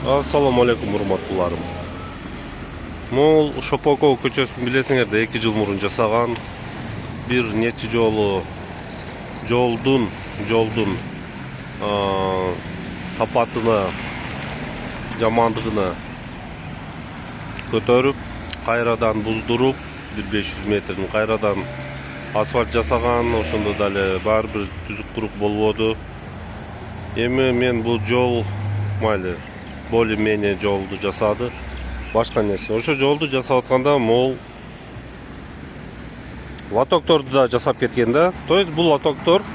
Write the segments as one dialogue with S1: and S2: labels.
S1: Assalamu alaikum урматтууларым. Мол Шопокова көчөсүн билесиңер да 2 жыл мурун жасаган бир нече жолу жолдун сапатына, жамандыгына көтөрүп, кайрадан буздуруп, 500 метрин кайрадан асфальт жасаган, ошондо дале бар бир түзүк курук болбоду. Эми мен бул жол майлы более-менее жолду жасады. Башка нерсе. Ошо жолду жасап атканда мол лотокторду да жасап кеткен да. То есть бул лотокторго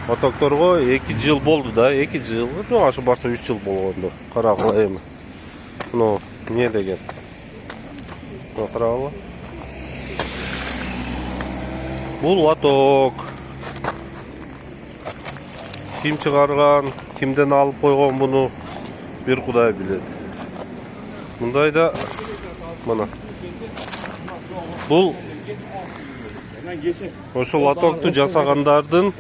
S1: 2 жыл болду да, 2 жыл, ашы барса 3 жыл болгондор. Карагыла эми. Мына не деген. Мына карагыла. Бул лоток. Ким чыгарган, кимден алып койгон буну бир Кудай билет. Мындайда мына бул ошо лотокту жасагандардын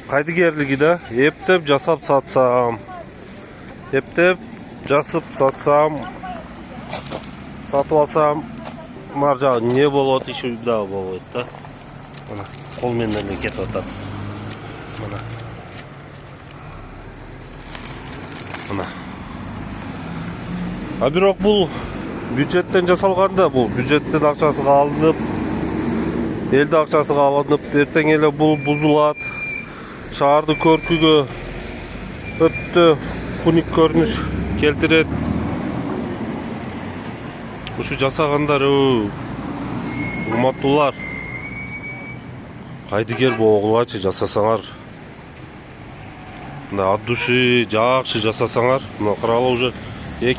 S1: кайдыгерлиги да. Эптеп жасап сатсам, сатып алсам, маржа не болот, иши да болот да. Мына кол менен эле кетип атат. Мына. А бирок бул бюджеттен жасалган да, бул бюджеттен акчасы алынып, элдин акчасы алынып, эртең эле бул бузулат. Шаарды көркүгө өтө куник көрүнүш келтирет. Ушу жасагандар урматтуулар, кайдыгер болгулачы жасасаңар. Мына от души жакшы жасасаңар, мына карала уже 2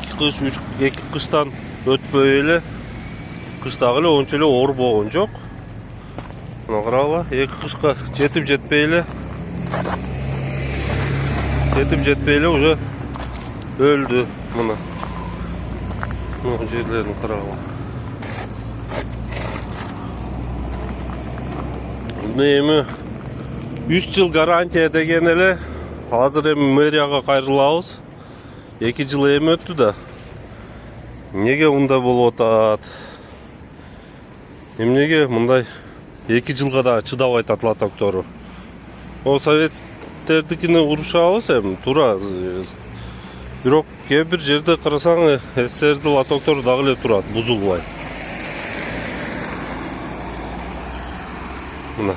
S1: кыштан өтпөй эле, кыштагы эле ончо эле оор болгон жок. Мына карала, 2 кышка жетип жетпей эле уже өлдү. Мына жерлерин карагыла. Эми 3 жыл гарантия деген эле. Азыр эми мэрияга кайрылабыз. 2 жыл эми өттү да. Неге мындай болуп атат? Эмнеге мындай 2 жылга да чыдабай атат лотоктору? О советтердикине урушабыз эми, туура. Бирок кээ бир жерде карасаң, СССРдин лотоктору дагы эле турат, бузулбай. Мына